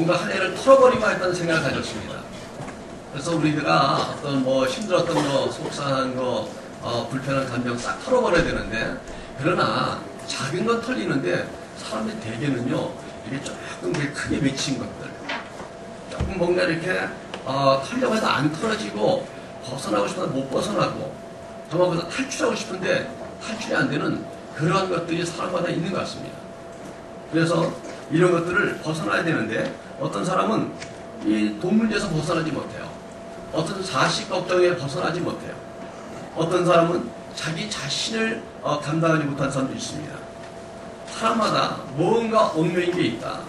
뭔가 한 해를 털어버리고 했다는 생각을 가졌습니다. 그래서 우리가 어떤 뭐 힘들었던 거, 속상한 거, 불편한 감정 싹 털어버려야 되는데, 그러나 작은 건 털리는데 사람들이 대개는요, 이게 조금 크게 맺힌 것들, 조금 뭔가 이렇게 털려고 해도 안 털어지고 벗어나고 싶어도 못 벗어나고 정말 그래서 탈출하고 싶은데 탈출이 안 되는 그러한 것들이 사람마다 있는 것 같습니다. 그래서 이런 것들을 벗어나야 되는데 어떤 사람은 이 돈 문제에서 벗어나지 못해요. 어떤 자식 걱정에 벗어나지 못해요. 어떤 사람은 자기 자신을 감당하지 못한 사람도 있습니다. 사람마다 뭔가 얽매인 게 있다.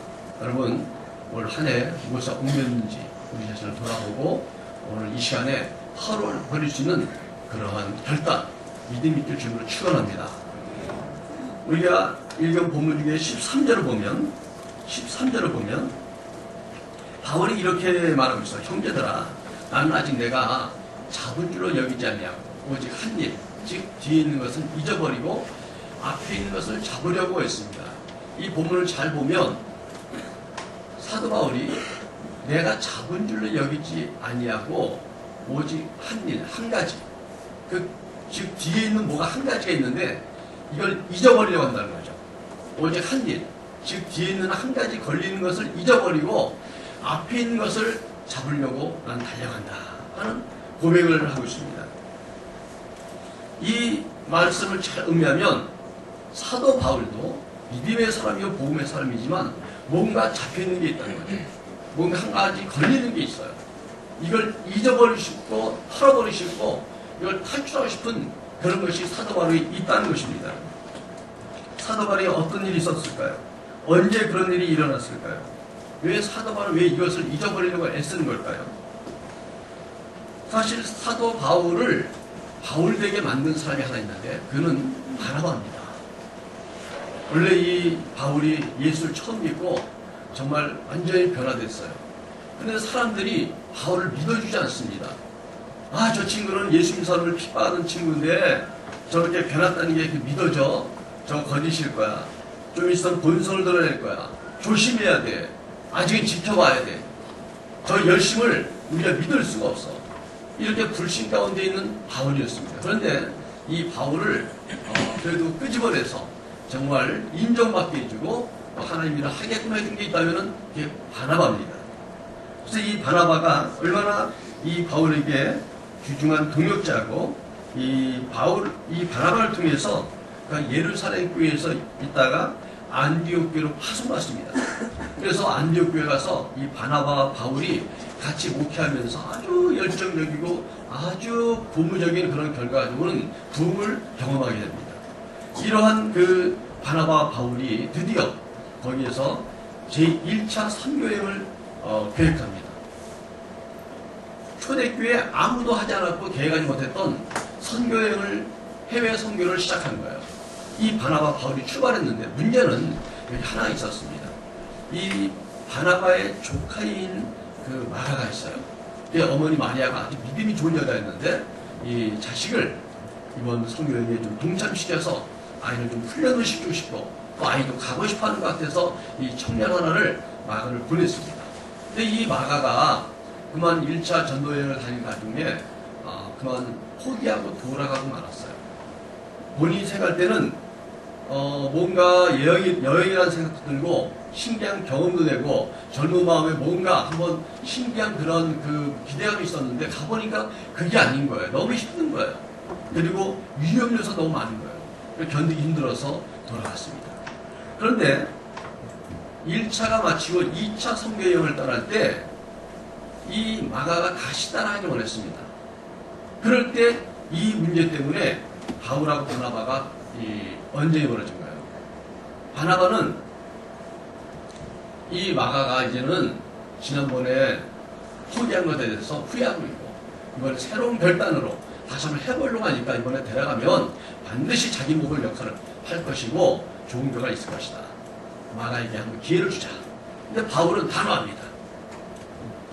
여러분 올 한 해 무엇이 얽매인지 우리 자신을 돌아보고 오늘 이 시간에 하루를 버릴 수 있는 그러한 결단, 믿음 있게 주님으로 축원합니다. 우리가 읽은 본문 중에 13절을 보면 바울이 이렇게 말하고 있어요. 형제들아, 나는 아직 내가 잡은 줄로 여기지 않냐고 오직 한 일, 즉 뒤에 있는 것을 잊어버리고 앞에 있는 것을 잡으려고 했습니다. 이 본문을 잘 보면 사도 바울이 내가 잡은 줄로 여기지 아니하고 오직 한 일, 한 가지, 즉 뒤에 있는 뭐가 한 가지가 있는데 이걸 잊어버리려고 한다는 거죠. 오직 한 일, 즉 뒤에 있는 한 가지 걸리는 것을 잊어버리고 앞에 있는 것을 잡으려고 난 달려간다 하는 고백을 하고 있습니다. 이 말씀을 잘 음미하면 사도 바울도 믿음의 사람이고 복음의 사람이지만 뭔가 잡혀있는 게 있다는 거죠. 뭔가 한 가지 걸리는 게 있어요. 이걸 잊어버리시고 털어버리시고 이걸 탈출하고 싶은 그런 것이 사도 바울이 있다는 것입니다. 사도 바울이 어떤 일이 있었을까요? 언제 그런 일이 일어났을까요? 왜 사도 바울은 왜 이것을 잊어버리려고 애쓰는 걸까요? 사실 사도 바울을 바울되게 만든 사람이 하나 있는데 그는 바나바입니다. 원래 이 바울이 예수를 처음 믿고 정말 완전히 변화됐어요. 그런데 사람들이 바울을 믿어주지 않습니다. 아, 저 친구는 예수님 사람을 핍박하는 친구인데 저렇게 변했다는 게 믿어져? 저거 거짓일 거야. 좀 있으면 본성을 드러낼 거야. 조심해야 돼. 아직은 지켜봐야 돼. 저 열심을 우리가 믿을 수가 없어. 이렇게 불신 가운데 있는 바울이었습니다. 그런데 이 바울을 그래도 끄집어내서 정말 인정받게 해주고 하나님이라 하게끔 해준 게 있다면 그게 바나바입니다. 그래서 이 바나바가 얼마나 이 바울에게 귀중한 동역자고 이 바나바를 통해서 예루살렘 교회에서 있다가 안디옥 교회로 파송받습니다. 그래서 안디옥 교회 가서 이 바나바와 바울이 같이 목회하면서 아주 열정적이고 아주 고무적인 그런 결과 가지고는 부흥을 경험하게 됩니다. 이러한 그 바나바와 바울이 드디어 거기에서 제1차 선교여행을 계획합니다. 초대교회 아무도 하지 않았고 계획하지 못했던 선교여행을 해외 선교를 시작한 거예요. 이 바나바 바울이 출발했는데 문제는 여기 하나 있었습니다. 이 바나바의 조카인 그 마가가 있어요. 어머니 마리아가 아주 믿음이 좋은 여자였는데 이 자식을 이번 선교여행에 좀 동참시켜서 아이를 좀 훈련을 시키고 싶고 또 아이도 가고 싶어하는 것 같아서 이 청년 하나를 마가를 보냈습니다. 근데 이 마가가 그만 1차 전도여행을 다닌 나중에 그만 포기하고 돌아가고 말았어요. 본인이 생각할 때는 뭔가 여행이라는 생각도 들고 신기한 경험도 되고 젊은 마음에 뭔가 한번 신기한 그런 그 기대감이 있었는데 가보니까 그게 아닌 거예요. 너무 힘든 거예요. 그리고 위험 요소가 너무 많은 거예요. 견디기 힘들어서 돌아갔습니다. 그런데 1차가 마치고 2차 선교여행을 떠날 때 이 마가가 다시 따라가길 원했습니다. 그럴 때 이 문제 때문에 바울하고 바나바가 언쟁이 벌어진 거예요. 바나바는 이 마가가 이제는 지난번에 포기한 것에 대해서 후회하고 있고 이번에 새로운 결단으로 다시 한번 해보려고 하니까 이번에 데려가면 반드시 자기 목을 역할을 할 것이고 좋은 결과가 있을 것이다. 마가에게 한번 기회를 주자. 근데 바울은 단호합니다.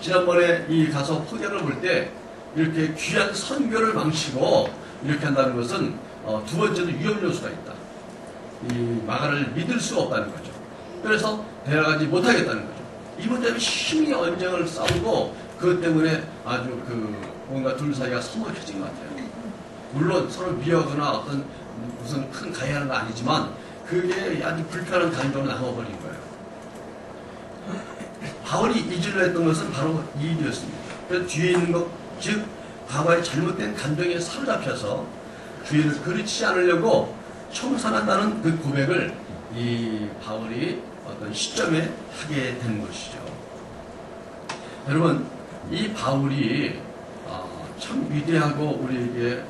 지난번에 이 가서 포기를 볼 때 이렇게 귀한 선교를 망치고 이렇게 한다는 것은 두 번째도 위험 요소가 있다. 이 마가를 믿을 수가 없다는 거죠. 그래서 데려가지 못하겠다는 거죠. 이번 때문에 심히 언쟁을 싸우고 그것 때문에 아주 뭔가 둘 사이가 서먹혀진 것 같아요. 물론 서로 미워하거나 어떤 무슨 큰 가해하는 건 아니지만 그게 아주 불편한 감정으로 남아버린 거예요. 바울이 잊으려 했던 것은 바로 이 일이었습니다. 그래서 뒤에 있는 것, 즉 과거의 잘못된 감정에 사로잡혀서 주의를 그르치지 않으려고 청산한다는 그 고백을 이 바울이 어떤 시점에 하게 된 것이죠. 여러분, 이 바울이 참 위대하고 우리에게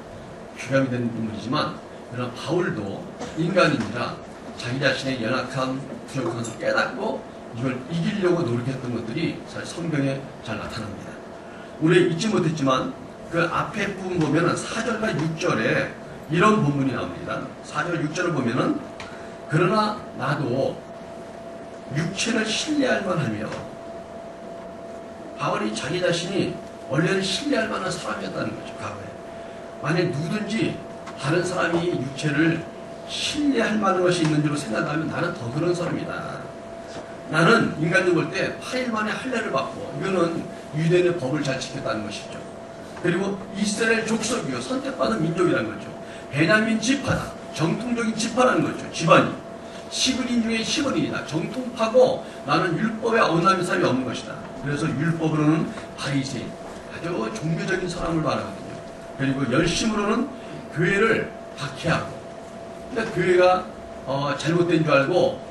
귀감이 되는 인물이지만, 그러나 바울도 인간이니라 자기 자신의 연약함, 부족함을 깨닫고 이걸 이기려고 노력했던 것들이 사실 성경에 잘 나타납니다. 우리 잊지 못했지만 그 앞에 부분 보면은 4절과 6절에 이런 본문이 나옵니다. 4절, 6절을 보면은 그러나 나도 육체를 신뢰할 만하며, 바울이 자기 자신이 원래는 신뢰할 만한 사람이었다는 거죠. 과거에 만약 누구든지 다른 사람이 육체를 신뢰할 만한 것이 있는 줄로 생각하면 나는 더 그런 사람이다. 나는 인간적으로 볼 때 8일 만에 할례를 받고, 이거는 유대인의 법을 잘 지켰다는 것이죠. 그리고 이스라엘 족속이요 선택받은 민족이라는 거죠. 베냐민 지파다. 정통적인 지파라는 거죠. 집안이 10인 중에 10원이다. 정통파고 나는 율법에 어긋나는 사람이 없는 것이다. 그래서 율법으로는 바리새인, 아주 종교적인 사람을 말하거든요. 그리고 열심으로는 교회를 박해하고, 그러니까 교회가 잘못된 줄 알고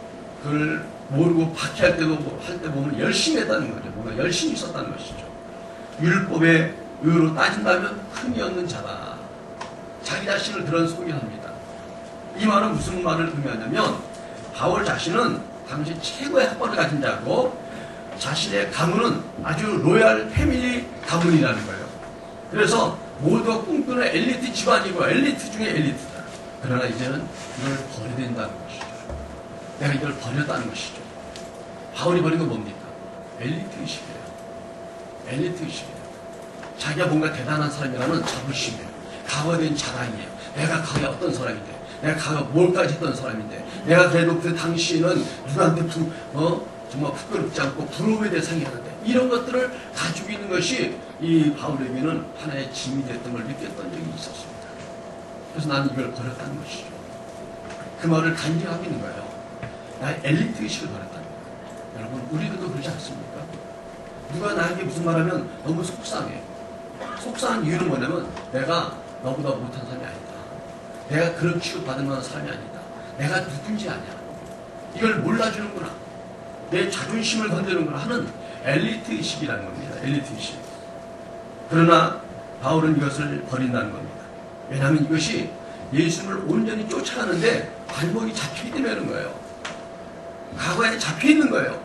그걸 모르고 박해할 때도 할 때 보면 열심히 했다는 거죠. 뭔가 열심히 있었다는 것이죠. 율법의 의로 따진다면 흠이 없는 자다. 자기 자신을 그런 소개를 합니다. 이 말은 무슨 말을 의미하냐면 바울 자신은 당시 최고의 학벌을 가진 자고 자신의 가문은 아주 로얄 패밀리 가문이라는 거예요. 그래서 모두가 꿈꾸는 엘리트 집안이고 엘리트 중에 엘리트다. 그러나 이제는 이걸 버려야 된다는 것이죠. 내가 이걸 버렸다는 것이죠. 바울이 버린 건 뭡니까? 엘리트의식이에요. 엘리트의식이에요. 자기가 뭔가 대단한 사람이라는 자부심이에요. 과거에 자랑이에요. 내가 과거에 어떤 사람인데, 내가 과거에 뭘까지 했던 사람인데, 내가 그래도 그 당시에는 누구한테 정말 부끄럽지 않고 부러움의 대상이었는데, 이런 것들을 가지고 있는 것이 이 바울에게는 하나의 짐이 됐던 걸 느꼈던 적이 있었습니다. 그래서 나는 이걸 버렸다는 것이죠. 그 말을 간직하고 있는 거예요. 나의 엘리트 의식을 버렸다는 거예요. 여러분, 우리들도 그러지 않습니까? 누가 나에게 무슨 말하면 너무 속상해. 속상한 이유는 뭐냐면 내가 너보다 못한 사람이 아니다. 내가 그런 취급받을 만한 사람이 아니다. 내가 누군지 아냐. 이걸 몰라주는구나. 내 자존심을 건드는구나 하는 엘리트 의식이라는 겁니다. 엘리트 의식. 그러나 바울은 이것을 버린다는 겁니다. 왜냐하면 이것이 예수님을 온전히 쫓아가는데 발목이 잡히기 때문에 그런 거예요. 과거에 잡혀있는 거예요.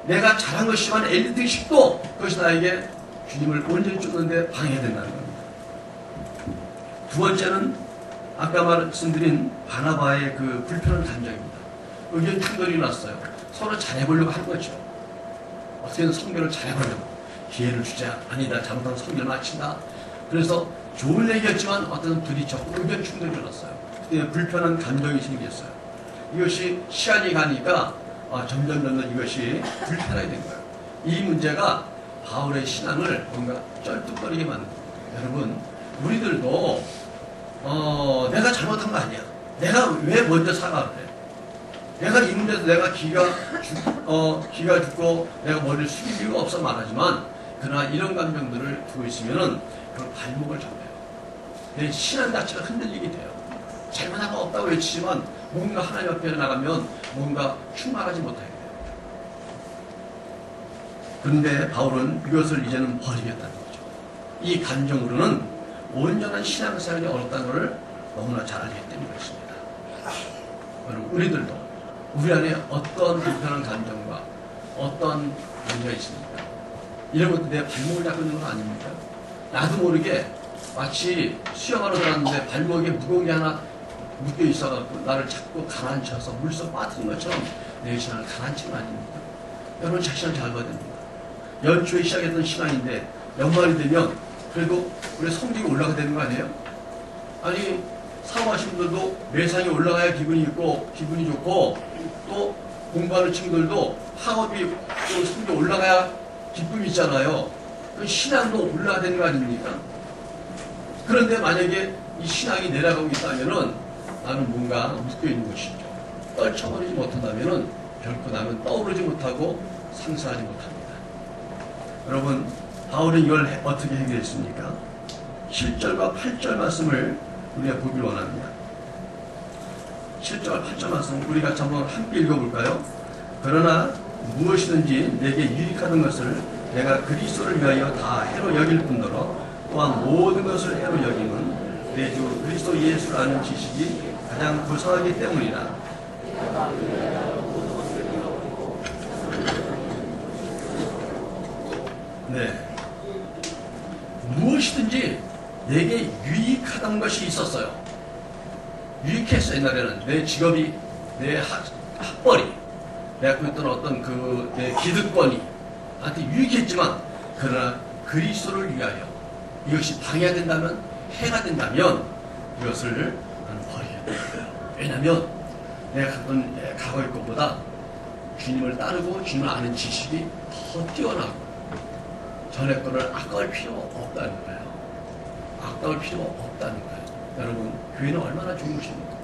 내가 잘한 것이지만 엘리트 의식도 그것이 나에게 주님을 온전히 쫓는데 방해된다는 겁니다. 두 번째는 아까 말씀드린 바나바의 그 불편한 감정입니다. 의견 충돌이 났어요. 서로 잘해보려고 한 거죠. 어떻게든 성결을 잘해보려고. 기회를 주자. 아니다. 잘못하면 성결 마친다. 그래서 좋은 얘기였지만 어떤 부딪혔고 의견 충돌이 일어났어요. 그때 불편한 감정이 생겼어요. 이것이 시간이 가니까 점점 이것이 불편하게 된 거예요. 이 문제가 바울의 신앙을 뭔가 쩔뚝거리게 만든 거예요. 여러분, 우리들도 내가 잘못한 거 아니야. 내가 왜 먼저 사과를 해? 내가 이 문제에서 내가 기가 죽고 내가 머리를 숙일 이유가 없어 말하지만, 그러나 이런 감정들을 두고 있으면은 그 발목을 잡아요. 내 신앙 자체가 흔들리게 돼요. 잘못한 거 없다고 외치지만 뭔가 하나님 앞에 나가면 뭔가 충만하지 못하게 돼요. 그런데 바울은 이것을 이제는 버리겠다는 거죠. 이 감정으로는 온전한 신앙생활이 어렵다는 것을 너무나 잘 알기 때문에 그렇습니다. 여러분, 우리들도 우리 안에 어떤 불편한 감정과 어떤 문제가 있습니까? 이런 것도 내 발목을 잡고 있는 건 아닙니까? 나도 모르게 마치 수영하러 들어갔는데 발목에 무거운 게 하나 묶여 있어갖고 나를 자꾸 가라앉혀서 물속 빠뜨린 것처럼 내 신앙을 가라앉히는 거 아닙니까? 여러분, 자신을 잘 봐야 됩니다. 연초에 시작했던 시간인데 연말이 되면 그래도 우리 성적이 올라가야 되는 거 아니에요? 아니, 사업하시는 분들도 매상이 올라가야 기분이 있고 기분이 좋고 또 공부하는 친구들도 학업이 또 성적이 올라가야 기쁨이 있잖아요. 그 신앙도 올라야 되는 거 아닙니까? 그런데 만약에 이 신앙이 내려가고 있다면은 나는 뭔가 묶여 있는 것이죠. 떨쳐버리지 못한다면은 결코 나는 떠오르지 못하고 상승하지 못합니다. 여러분, 바울은 이걸 어떻게 해결했습니까? 7절과 8절 말씀을 우리가 보길 원합니다. 7절, 8절 말씀 우리 같이 한번 함께 읽어볼까요? 그러나 무엇이든지 내게 유익하는 것을 내가 그리스도를 위하여 다 해로 여길 뿐더러 또한 모든 것을 해로 여김은 내 주 그리스도 예수를 아는 지식이 가장 고상하기 때문이라. 네. 무엇이든지 내게 유익하던 것이 있었어요. 유익했어. 옛날에는 내 직업이, 내 학벌이, 내가 갖고 있던 어떤 내 기득권이 나한테 유익했지만, 그러나 그리스도를 위하여 이것이 방해가 된다면, 해가 된다면 이것을 나는 버려야 돼요. 왜냐하면 내가 갖던 과거의 것보다 주님을 따르고 주님을 아는 지식이 더 뛰어나고 전에 거를 아까울 필요가 없다는 거예요. 아까울 필요가 없다는 거예요. 여러분, 교회는 얼마나 좋은 것입니까?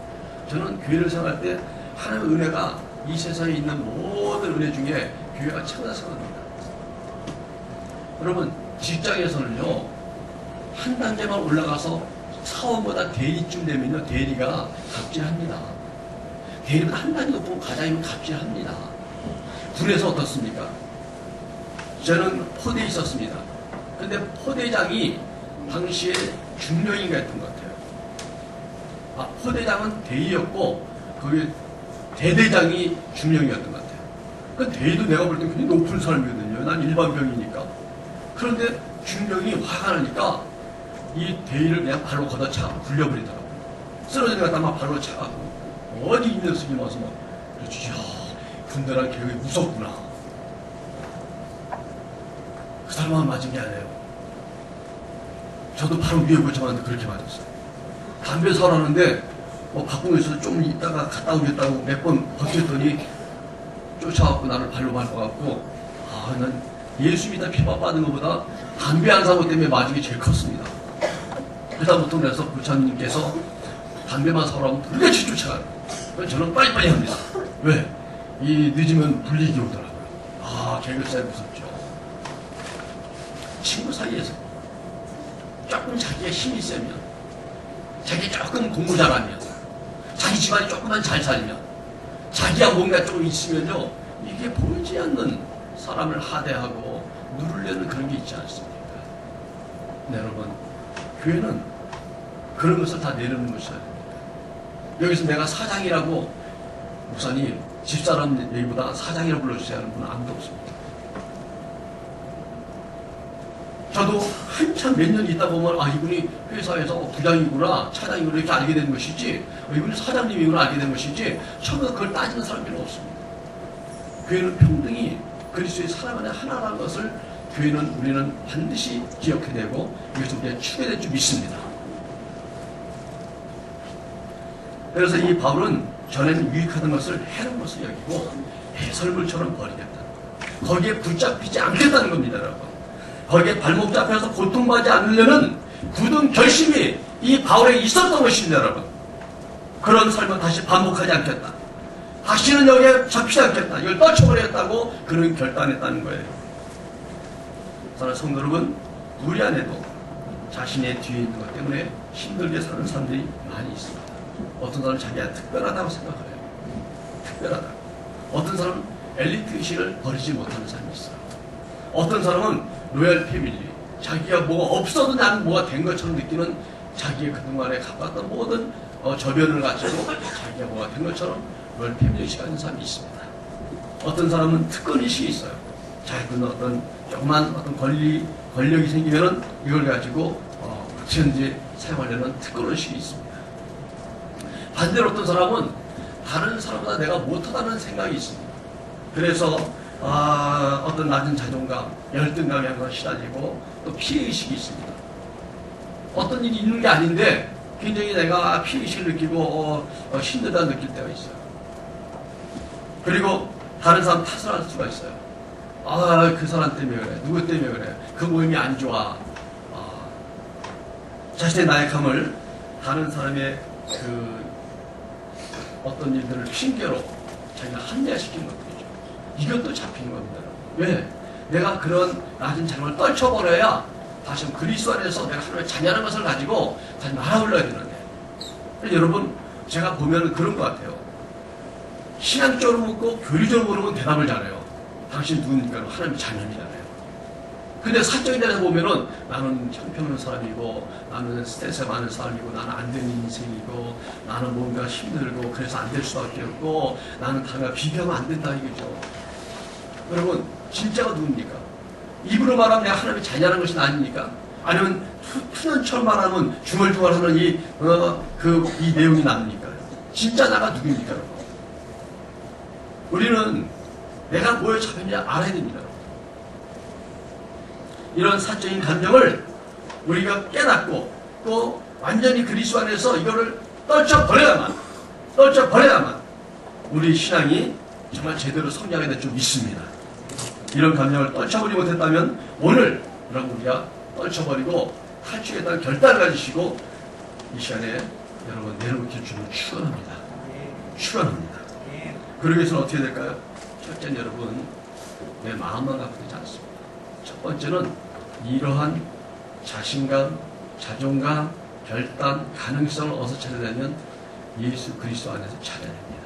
저는 교회를 생각할 때 하나님의 은혜가 이 세상에 있는 모든 은혜 중에 교회가 최고다 생각합니다. 여러분, 직장에서는요, 한 단계만 올라가서 사원보다 대리쯤 되면요, 대리가 갑질합니다. 대리보다 한 단계 높으면 과장이면 갑질합니다. 군에서 어떻습니까? 저는 포대에 있었습니다. 근데 포대장이 당시에 중령인가 했던 것 같아요. 포대장은 대위였고 거기 대대장이 중령이었던 것 같아요. 그 대위도 내가 볼 때 굉장히 높은 사람이거든요. 난 일반병이니까. 그런데 중령이 화가 나니까 이 대위를 그냥 발로 걷어차 굴려버리더라고요. 쓰러진 것 같다 막 발로 차가고 어디 있는 스님 와서 막 그렇지. 이야, 군대란 계획이 무섭구나. 그 사람만 맞은 게 아니에요. 저도 바로 위에 고쳐봤는데 그렇게 맞았어요. 담배 사라는데 바꾸고 있어서 좀 있다가 갔다 오겠다고 몇 번 버텼더니 쫓아갖고 나를 발로 밟아갖고 난 예수 믿다 피밥 받은 것보다 담배 안 사고 때문에 맞은 게 제일 컸습니다. 그다음부터 그래서 부처님께서 담배만 사오라고 불같이 쫓아가요. 저는 빨리빨리 합니다. 왜? 이 늦으면 불리기 오더라고요. 개그살 무섭죠. 친구 사이에서 조금 자기가 힘이 세면, 자기 조금 공부 잘하면, 자기 집안이 조금만 잘 살면, 자기가 뭔가 좀 있으면요, 이게 보이지 않는 사람을 하대하고 누르려는 그런 게 있지 않습니까? 네, 여러분, 교회는 그런 것을 다 내려놓는 것이어야 됩니다. 여기서 내가 사장이라고, 목사님, 집사람 얘기보다 사장이라고 불러주세요 하는 분은 아무도 없습니다. 저도 한참 몇 년 있다 보면 이분이 회사에서 부장이구나, 차장이구나 이렇게 알게 되는 것이지, 이분이 사장님이구나 알게 되는 것이지, 처음에 그걸 따지는 사람이 별로 없습니다. 교회는 평등히 그리스도의 사람 안에 하나라는 것을 우리는 반드시 기억해내고 이것을 우리가 추구해야 될 줄 믿습니다. 그래서 이 바울은 전에는 유익하던 것을 해로운 것을 여기고 해설물처럼 버리겠다는 거예요. 거기에 붙잡히지 않겠다는 겁니다, 여러분. 거기에 발목 잡혀서 고통받지 않으려는 굳은 결심이 이 바울에게 있었던 것입니다, 여러분. 그런 삶은 다시 반복하지 않겠다. 다시는 여기에 잡히지 않겠다. 이걸 떨쳐버리겠다고 그는 결단했다는 거예요. 사랑하는 성도 여러분, 우리 안에도 자신의 뒤에 있는 것 때문에 힘들게 사는 사람들이 많이 있습니다. 어떤 사람은 자기가 특별하다고 생각해요. 특별하다. 어떤 사람은 엘리트 의식을 버리지 못하는 사람이 있어요. 어떤 사람은 로얄 패밀리, 자기가 뭐가 없어도 나는 뭐가 된 것처럼 느끼는 자기의 그동안에 갖았던 모든 저변을 가지고 자기가 뭐가 된 것처럼 로얄 패밀리 의식을 가진 사람이 있습니다. 어떤 사람은 특권 의식이 있어요. 자기는 어떤 조그만 어떤 권력이 생기면은 이걸 가지고 어떻게든지 사용하려는 특권 의식이 있습니다. 반대로 어떤 사람은 다른 사람보다 내가 못하다는 생각이 있습니다. 그래서 어떤 낮은 자존감, 열등감에 항상 시달리고 또 피해의식이 있습니다. 어떤 일이 있는 게 아닌데 굉장히 내가 피해의식을 느끼고 힘들다 느낄 때가 있어요. 그리고 다른 사람 탓을 할 수가 있어요. 아, 그 사람 때문에 그래. 누구 때문에 그래. 그 모임이 안 좋아. 자신의 나약함을 다른 사람의 그 어떤 일들을 핑계로 자기가 합리화시키는 것들이죠. 이것도 잡히는 겁니다. 왜? 내가 그런 낮은 자랑을 떨쳐버려야 다시 한번 그리스도 안에서 내가 하나님의 자녀라는 것을 가지고 다시 날아 올라야 되는데, 여러분 제가 보면 그런 것 같아요. 신앙적으로 묻고 교리적으로 물으면 대답을 잘해요. 당신 누굽니까? 하나님의 자녀이잖아요. 근데 사적인 데서 보면은 나는 형편없는 사람이고, 나는 스트레스가 많은 사람이고, 나는 안 되는 인생이고, 나는 뭔가 힘들고 그래서 안 될 수밖에 없고, 나는 다가 비교하면 안 된다 이거죠. 여러분 진짜가 누굽니까? 입으로 말하면 내가 하나님의 자녀라는 것이 아닙니까? 아니면 투년처럼 말하면 중얼중얼하는 이 내용이 납니까? 진짜 나가 누굽니까? 여러분? 우리는 내가 뭐에 잡혔냐 알아야 됩니다. 이런 사적인 감정을 우리가 깨닫고 또 완전히 그리스도 안에서 이거를 떨쳐버려야만 우리 신앙이 정말 제대로 성장에 대해 좀 있습니다. 이런 감정을 떨쳐버리지 못했다면 오늘 여러분 우리가 떨쳐버리고 탈출했다는 결단을 가지시고 이 시간에 여러분 내려놓기 주는 축원합니다. 축원합니다. 그러기 위해서는 어떻게 될까요? 첫째는 여러분 내 마음만 갖고 되지 않습니다. 첫 번째는 이러한 자신감, 자존감, 결단, 가능성을 어디서 찾아내면 예수 그리스도 안에서 찾아냅니다.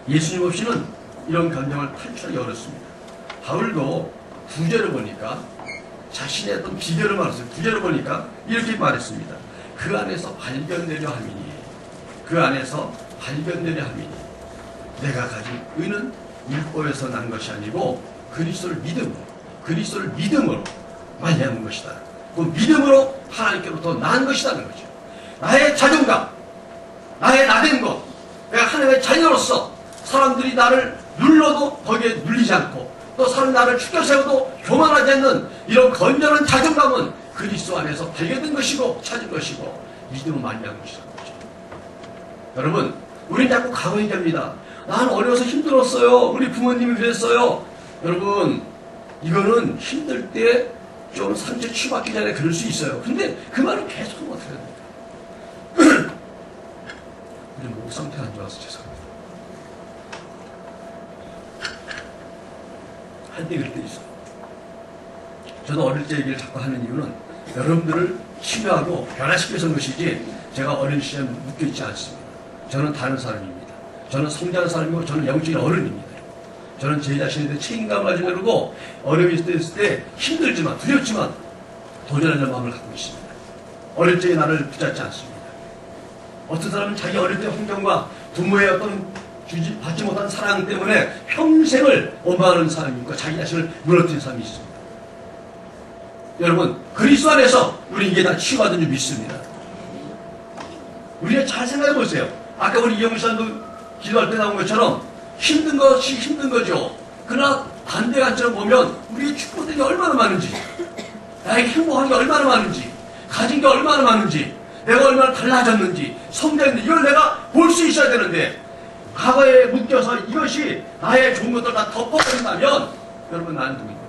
예수님 없이는 이런 감정을 탈출하기 어렵습니다. 바울도 9절을 보니까 자신의 어떤 비결을 말했어요. 9절을 보니까 이렇게 말했습니다. 그 안에서 발견되려 함이니, 그 안에서 발견되려 함이니 내가 가진 의는 율법에서 난 것이 아니고 그리스도를 믿음으로 말미암은 것이다. 그 믿음으로 하나님께로부터 난 것이라는 거죠. 나의 자존감, 나의 나된 것, 내가 하나님의 자녀로서 사람들이 나를 눌러도 거기에 눌리지 않고 또 사람이 나를 축켜 세워도 교만하지 않는 이런 건전한 자존감은 그리스도 안에서 발견된 것이고 찾은 것이고 믿음으로 말미암은 것이라는 거죠. 여러분 우리는 자꾸 과거 얘기합니다. 난 어려서 힘들었어요. 우리 부모님이 그랬어요. 여러분 이거는 힘들 때 좀 상처 치유받기 전에 그럴 수 있어요. 근데 그 말은 계속 하면 어떻게 됩니까? 우리 목 상태가 안 좋아서 죄송합니다. 할 때 그럴 때 있어요. 저도 어릴 때 얘기를 자꾸 하는 이유는 여러분들을 치유하고 변화시켜서 하는 것이지 제가 어린 시절에 묶여있지 않습니다. 저는 다른 사람입니다. 저는 성장한 사람이고 저는 영적인 어른입니다. 저는 제 자신에 대해 책임감을 가지고 이러고 어려움이 있을 때 힘들지만 두렵지만 도전하는 마음을 갖고 있습니다. 어릴 적에 나를 붙잡지 않습니다. 어떤 사람은 자기 어릴 때 환경과 부모의 어떤 받지 못한 사랑 때문에 평생을 원망하는 사람이 있고 자기 자신을 무너뜨린 사람이 있습니다. 여러분 그리스도 안에서 우리 이게 다 치유받은 줄 믿습니다. 우리가 잘 생각해 보세요. 아까 우리 이영우 씨도 기도할 때 나온 것처럼 힘든 것이 힘든 거죠. 그러나 반대 관점을 보면 우리의 축복들이 얼마나 많은지, 나에게 행복한 게 얼마나 많은지, 가진 게 얼마나 많은지, 내가 얼마나 달라졌는지, 성장했는지 이걸 내가 볼 수 있어야 되는데 과거에 묶여서 이것이 나의 좋은 것들 다 덮어버린다면 여러분 나는 누구입니까?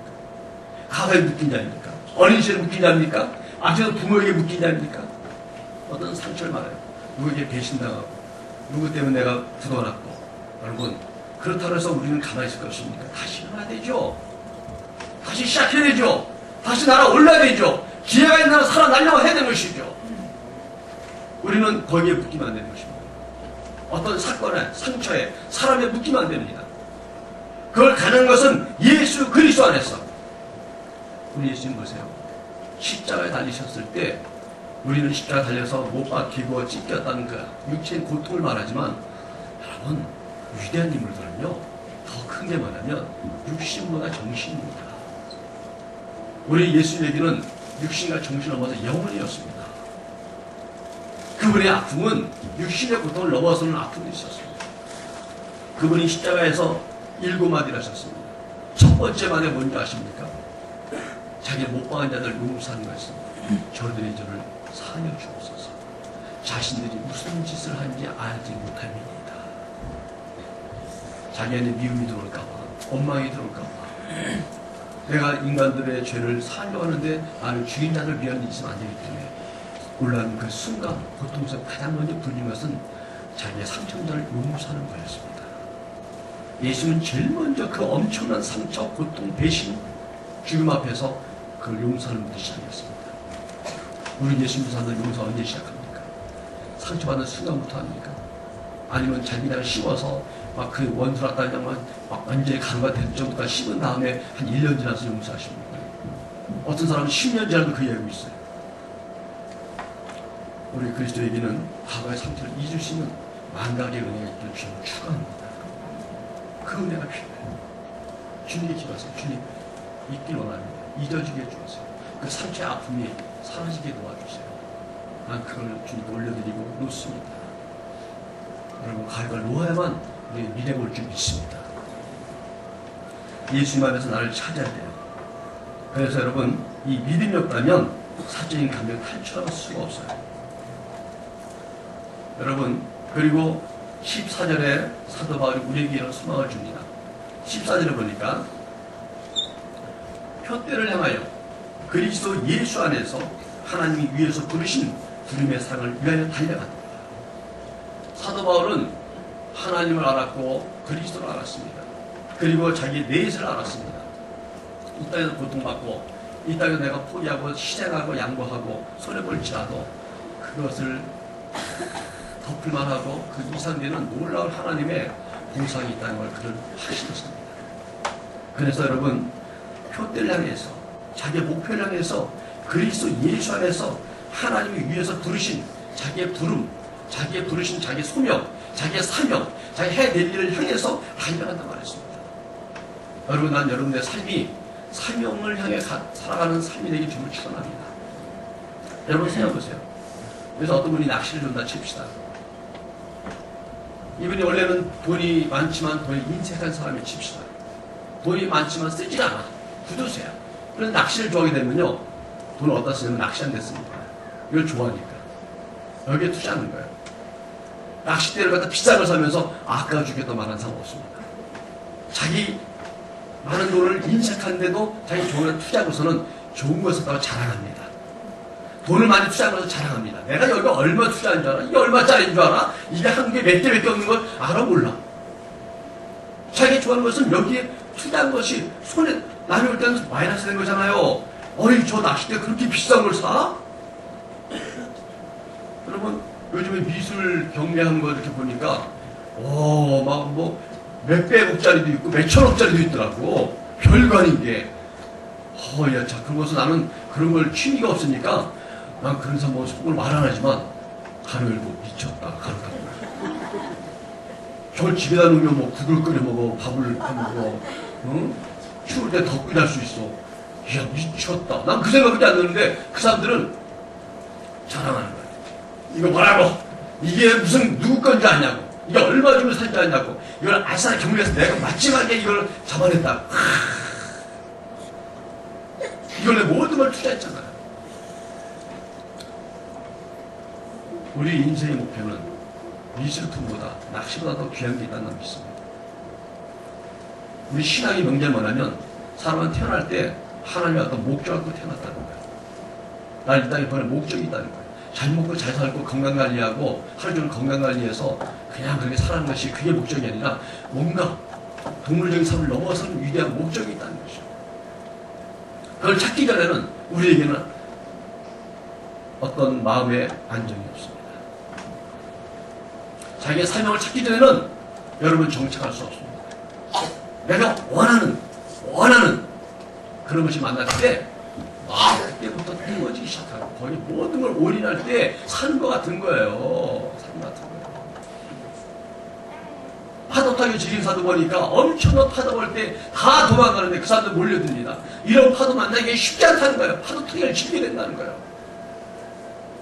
과거에 묶인 자입니까? 어린 시절에 묶인 자입니까? 아직도 부모에게 묶인 자입니까? 어떤 상처를 말해요. 누구에게 배신당하고 누구 때문에 내가 부도났고 여러분 그렇다고 해서 우리는 가만히 있을 것입니까? 다시 일어나야 되죠. 다시 시작해야 되죠. 다시 날아올라야 되죠. 기회가 있는 한 살아나려고 해야 되는 것이죠. 우리는 거기에 묶이면 안 되는 것입니다. 어떤 사건에, 상처에, 사람에 묶이면 안 됩니다. 그걸 가는 것은 예수 그리스도 안에서. 우리 예수님 보세요. 십자가에 달리셨을 때 우리는 십자가 달려서 못 박히고 찢겼다는 그 육체의 고통을 말하지만 여러분 위대한 인물들은요 더 큰 게 뭐냐면 육신보다 정신입니다. 우리 예수님에게는 육신과 정신을 넘어서 영혼이었습니다. 그분의 아픔은 육신의 고통을 넘어서는 아픔도 있었습니다. 그분이 십자가에서 7마디를 하셨습니다. 첫 번째 말에 뭔지 아십니까? 자기 못 박은 자들 용서하는 것입니다. 저들이 저를 사하여 주옵소서. 자신들이 무슨 짓을 하는지 알지 못함이니이다. 자기 안에 미움이 들어올까봐, 원망이 들어올까봐, 내가 인간들의 죄를 살려고 하는데 나를 죽인 자를 위한 일이 있으면 안 되기 때문에 올라온 그 순간 고통스럽게 가장 먼저 부르는 것은 자기의 상처자를 용서하는 거였습니다. 예수는 제일 먼저 그 엄청난 상처, 고통, 배신, 죽음 앞에서 그걸 용서하는 것부터 시작했습니다. 우리 예수 믿는 사람들 용서 언제 시작합니까? 상처받는 순간부터 합니까? 아니면 자기가 씹어서 막 그 원수라 그냥 막 완전히 가루가 될 정도까지 씹은 다음에 한 1년 지나서 용서하십니까? 어떤 사람은 10년 지나도 그 얘기하고 있어요. 우리 그리스도에게는 과거의 상처를 잊을 수 있는 만각의 은혜가 있기를 주님을 축원합니다. 그 은혜가 필요해요. 주님께 기도하세요. 주님, 잊길 원합니다. 잊어지게 해주세요. 그 상처의 아픔이 사라지게 도와주세요. 난 그걸 주님께 올려드리고 놓습니다. 여러분, 가격을 놓아야만 우리 미래가 올 줄 믿습니다. 예수님 안에서 나를 찾아야 돼요. 그래서 여러분, 이 믿음이 없다면 사적인 감정을 탈출할 수가 없어요. 여러분, 그리고 14절에 사도 바울이 우리에게 이런 소망을 줍니다. 14절에 보니까 표대를 향하여 그리스도 예수 안에서 하나님이 위에서 부르신 부름의 상을 위하여 달려간다. 사도 바울은 하나님을 알았고 그리스도를 알았습니다. 그리고 자기 내세를 알았습니다. 이 땅에서 고통받고 이 땅에서 내가 포기하고 희생하고 양보하고 손해볼지라도 그것을 덮을만 하고 그 이상되는 놀라운 하나님의 보상이 있다는 걸 그를 확신했습니다. 그래서 여러분, 표대를 향해서 자기의 목표를 향해서 그리스도 예수 안에서 하나님이 위에서 부르신 자기의 부름, 자기의 부르신 자기의 소명, 자기의 사명, 자기 해야 될 일을 향해서 달려간다고 말했습니다. 여러분, 난 여러분의 삶이 사명을 향해 살아가는 삶이 되기 주를 축원합니다. 여러분 생각해보세요. 그래서 어떤 분이 낚시를 준다 칩시다. 이분이 원래는 돈이 많지만 돈이 인색한 사람이 칩시다. 돈이 많지만 쓰질 않아. 구두쇠야. 그래서 낚시를 좋아하게 되면요, 돈을 어디다 쓰냐면 낚시한 데 씁니다. 이걸 좋아하니까 여기에 투자하는 거예요. 낚싯대를 갖다 비싼 걸 사면서 아까 주겠다 말하는 사람 없습니다. 자기 많은 돈을 인색한데도 자기 돈을 투자하고서는 좋은 것을 갖다가 자랑합니다. 돈을 많이 투자하면서 자랑합니다. 내가 여기 얼마 투자한 줄 알아? 이게 얼마짜리인 줄 알아? 이게 한국에 몇 개 없는 걸 알아 몰라? 자기 좋아하는 것은 여기에 투자한 것이 손에 남이 올 때는 마이너스 된 거잖아요. 어이, 저 낚싯대 그렇게 비싼 걸 사? 여러분, 요즘에 미술 경매한 거 이렇게 보니까 막 뭐 몇백억짜리도 있고 몇천억짜리도 있더라고. 별거 아닌 게. 야, 자, 그런 것은 나는 그런 걸 취미가 없으니까 난 그런 사람 뭐 속을 말 안 하지만 가루 열고 미쳤다. 가루 닦고. 저걸 집에다 놓으면 뭐 국을 끓여 먹어, 밥을 해 먹어, 응? 추울 때 덥게 잘 수 있어. 이야, 미쳤다. 난 그 생각밖에 안 드는데 그 사람들은 자랑하는 거야. 이거 뭐라고? 이게 무슨 누구 건지 아냐고. 이게 얼마 주면 살지 않냐고. 이걸 아싸 경매에서 내가 마지막에 이걸 잡아냈다. 이걸 내 모든 걸 투자했잖아요. 우리 인생의 목표는 미술품보다 낚시보다 더 귀한 게 있다는 걸 믿습니다. 우리 신앙의 명제는 뭐냐면 사람은 태어날 때 하나님의 어떤 목적을 갖고 태어났다는 거예요. 난 이 땅에 보내 목적이 있다는 거예요. 잘 먹고 잘 살고 건강관리하고 하루 종일 건강관리해서 그냥 그렇게 살아가는 것이 그게 목적이 아니라 뭔가 동물적인 삶을 넘어서는 위대한 목적이 있다는 것이죠. 그걸 찾기 전에는 우리에게는 어떤 마음의 안정이 없습니다. 자기의 사명을 찾기 전에는 여러분 정착할 수 없습니다. 내가 원하는 그런 것이 만날 때 그때부터 띵어지기 시작하고 거의 모든 걸 올인할 때 사는 것 같은 거예요. 사는 것 같은 거예요. 파도 타기 즐긴 사도 보니까 엄청난 파도 볼 때 다 도망가는데 그 사람들 몰려듭니다. 이런 파도 만나기 쉽지 않다는 거예요. 파도 타기를 즐기게 된다는 거예요.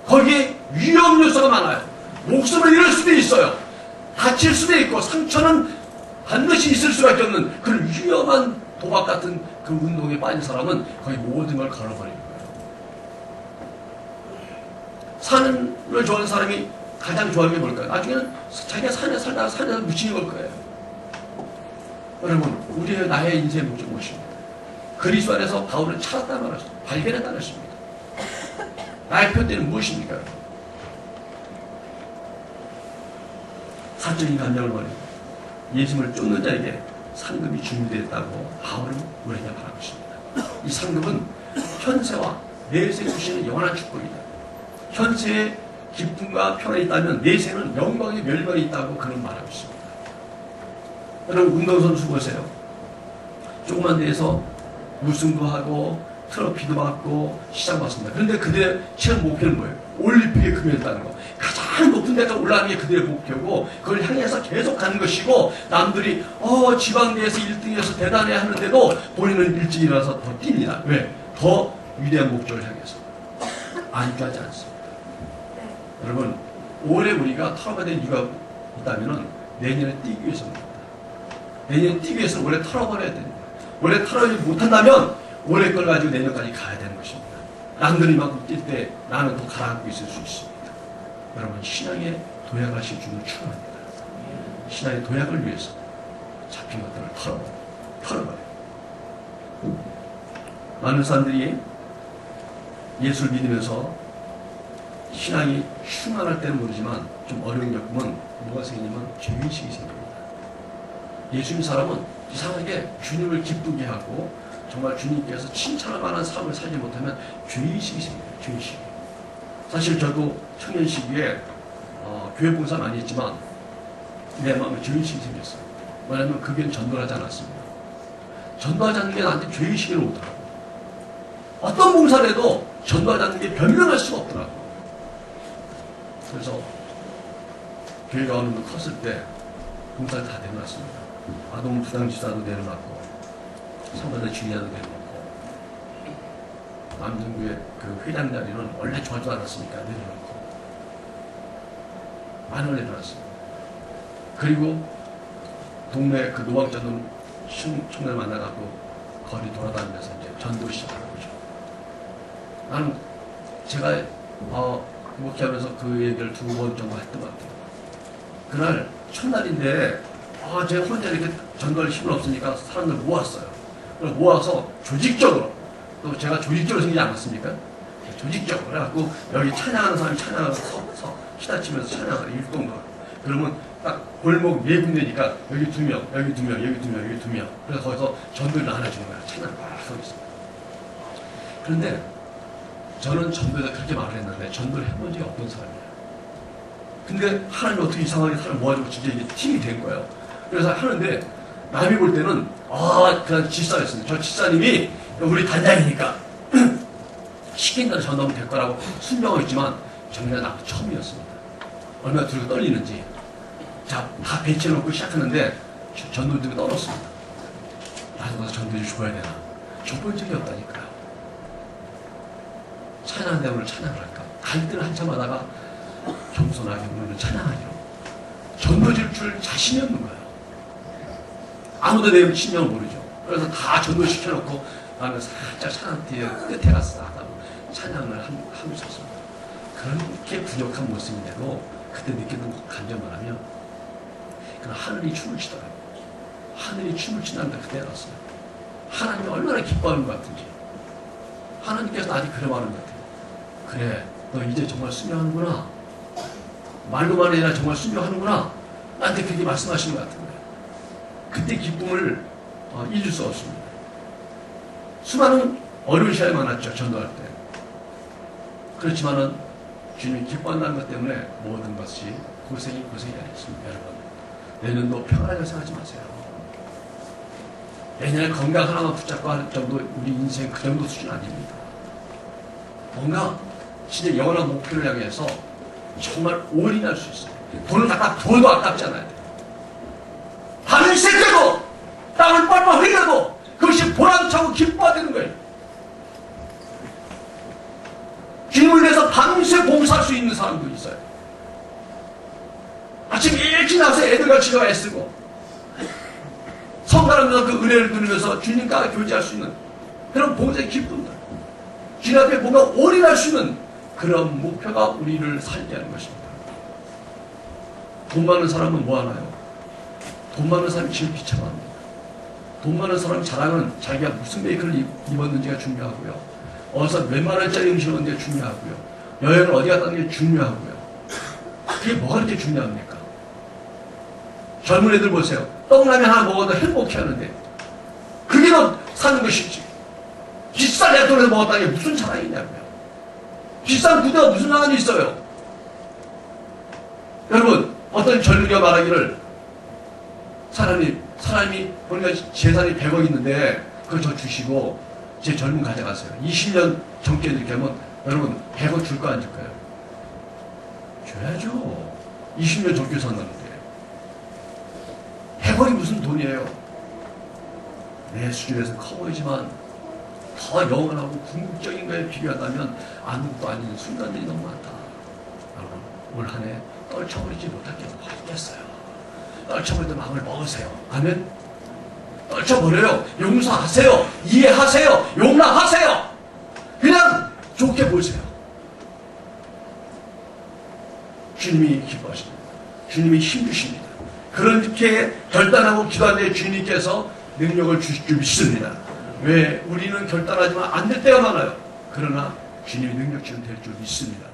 거기에 위험 요소가 많아요. 목숨을 잃을 수도 있어요. 다칠 수도 있고 상처는 반드시 있을 수밖에 없는 그런 위험한 도박 같은 그 운동에 빠진 사람은 거의 모든 걸 걸어버리는 거예요. 사는 걸 좋아하는 사람이 가장 좋아하는 게 뭘까요? 나중에는 자기가 산에 살다가 산에서 묻히는 걸 거예요. 여러분, 우리의 나의 인생의 목적 무엇입니까? 그리스도 안에서 바울은 찾았다는 말을 발견했다는 것입니다. 나의 표대는 무엇입니까? 사적인 감정을 버리고 예수님을 쫓는 자에게 상급이 준비되었다고 바울은 우리에게 말하고 있습니다. 이 상급은 현세와 내세에 주시는 영원한 축복이다. 현세에 기쁨과 평안이 있다면 내세는 영광의 멸망이 있다고 그는 말하고 있습니다. 여러분, 운동선수 보세요. 조그만 데에서 우승도 하고 트로피도 받고 시장 받습니다. 그런데 그들의 최종 목표는 뭐예요? 올림픽에 금메달을 거. 가장 높은 데가 올라가는 게 그들의 목표고 그걸 향해서 계속 가는 것이고 남들이 지방대에서 1등해서 대단해 하는데도 본인은 일찍 일어나서 더 뜁니다. 왜? 더 위대한 목적을 향해서. 안주하지 않습니다. 여러분, 올해 우리가 털어가야 될 이유가 있다면 내년에 뛰기 위해서입니다. 내년에 뛰기 위해서 올해 털어버려야 됩니다. 올해 털어지 못한다면 올해 걸 가지고 내년까지 가야 되는 것입니다. 남들이 막 뛸 때 나는 더 가라앉고 있을 수 있습니다. 여러분, 신앙의 도약을 하실 줄을 축원합니다. 신앙의 도약을 위해서 잡힌 것들을 털어버려요. 많은 사람들이 예수를 믿으면서 신앙이 충만할 때는 모르지만 좀 어려운 겪으면 뭐가 생기냐면 죄의식이 생깁니다. 예수 믿는 사람은 이상하게 주님을 기쁘게 하고 정말 주님께서 칭찬할 만한 삶을 살지 못하면 죄의식이 생겨요. 죄의식이. 사실 저도 청년 시기에 교회 봉사 많이 했지만 내 마음에 죄의식이 생겼어요. 왜냐하면 그게 전도를 하지 않았습니다. 전도하지 않는 게 나한테 죄의식이 오더라고요. 어떤 봉사를 해도 전도하지 않는 게 변명할 수가 없더라고요. 그래서 교회가 어느 정도 컸을 때 봉사를 다 내려놨습니다. 아동 부당지사도 내려놨고 성가대 주의자도 내려놓고 남정부의 그 회장 자리는 원래 좋아하지 않았으니까 내려놓고 많이 내려놨습니다. 그리고 동네 그 노방전은 청년 만나갖고 거리 돌아다니면서 이제 전도 시작하는 거죠. 나는 제가 목회하면서 그 얘기를 2번 정도 했던 것 같아요. 그날 첫날인데 제가 혼자 이렇게 전도할 힘은 없으니까 사람들 모았어요. 그래서 모아서 조직적으로, 또 제가 조직적으로 생기지 않았습니까? 조직적으로 그래갖고 여기 찬양하는 사람이 찬양하면서 서서 시다치면서 찬양하고 일동도 하고, 그러면 딱 골목 4군데니까 여기 2명, 여기 2명, 여기 2명, 여기 2명. 그래서 거기서 전도를 나눠주는 거예요. 찬양 막 하고 있습니다. 그런데 저는 전도에서 그렇게 말을 했는데 전도를 해본 적이 없던 사람이에요. 근데 하나님이 어떻게 이상하게 사람을 모아주고 진짜 이게 팀이 된 거예요. 그래서 하는데 남이 볼 때는 그냥 집사였습니다. 저 집사님이 우리 단장이니까 시킨 대로 전도하면 될 거라고 순정하고 있지만 저는 나도 처음이었습니다. 얼마나 들고 떨리는지. 자, 다 배치해놓고 시작하는데 전도들이 떨었습니다. 나도 가서 전도를 줘야 되나. 줘본 적이 없다니까요. 찬양하는데 오늘 찬양을 할까? 갈 때는 한참 하다가 겸손하게 오늘은 찬양하기로. 전도질 줄 자신이 없는 거예요. 아무도 내 신명을 모르죠. 그래서 다 전도시켜놓고 나는 살짝 찬양 뒤에 끝에 가서 하다 찬양을 하고 있었습니다. 그렇게 부족한 모습인데도 그때 느꼈던 감정을 하면 하늘이 춤을 추더라고요. 하늘이 춤을 추는데 그때 알았어요. 하나님이 얼마나 기뻐하는 것 같은지. 하나님께서 나한테 그래 말하는 것 같아요. 그래, 너 이제 정말 순명하는구나. 말로만 아니라 정말 순명하는구나. 나한테 그렇게 말씀하시는 것 같은 거예요. 그때 기쁨을 잊을 수 없습니다. 수많은 어려운 시간이 많았죠. 전도할 때. 그렇지만은 주님이 기뻐한다는 것 때문에 모든 것이 고생이 아니었습니다. 여러분, 내년도 평안하게 생각하지 마세요. 내년에 건강 하나만 붙잡고 할 정도 우리 인생 그 정도 수준 아닙니다. 뭔가 진짜 영원한 목표를 향해서 정말 올인할 수 있어요. 돈을 갖다 둬도 아깝잖아요. 밤을 새때도 땀을 뻘뻘 흘려도 그것이 보람차고 기뻐야 되는 거예요. 주님을 위해서 밤새 봉사할 수 있는 사람도 있어요. 아침 일찍 나와서 애들같이 애쓰고 성가라면서 그 은혜를 누리면서 주님과 교제할 수 있는 그런 봉사의 기쁨들, 주님 앞에 뭔가 올인할 수 있는 그런 목표가 우리를 살게 하는 것입니다. 돈 많은 사람은 뭐 하나요? 돈 많은 사람이 제일 비참합니다. 돈 많은 사람 자랑은 자기가 무슨 메이크를 입었는지가 중요하고요. 어디서 몇만 원짜리 음식을 먹는 게 중요하고요. 여행을 어디 갔다는 게 중요하고요. 그게 뭐가 그렇게 중요합니까? 젊은 애들 보세요. 떡라면 하나 먹어도 행복해하는데 그게 더 사는 것이지. 비싼 레스토랑에서 먹었다는 게 무슨 자랑이 있냐고요. 비싼 구두가 무슨 상관이 있어요. 여러분, 어떤 젊은이가 말하기를 사람이 보니까 재산이 100억 있는데 그걸 저 주시고 제 젊은 가져가세요. 20년 젊게 이렇게 하면 여러분 100억 줄 거 안 줄까요? 줘야죠. 20년 젊게 산다는데 100억이 무슨 돈이에요. 내 수준에서 커 보이지만 더 영원하고 궁극적인 거에 비교한다면 아무것도 아닌 순간들이 너무 많다. 여러분, 올 한 해 떨쳐버리지 못할 게 뭐가 있겠어요. 떨쳐버릴 때 마음을 먹으세요. 아멘? 떨쳐버려요. 용서하세요. 이해하세요. 용납하세요. 그냥 좋게 보세요. 주님이 기뻐하십니다. 주님이 힘주십니다. 그렇게 결단하고 기도하는데 주님께서 능력을 주실 줄 믿습니다. 왜? 우리는 결단하지만 안 될 때가 많아요. 그러나 주님이 능력 주는 될 줄 믿습니다.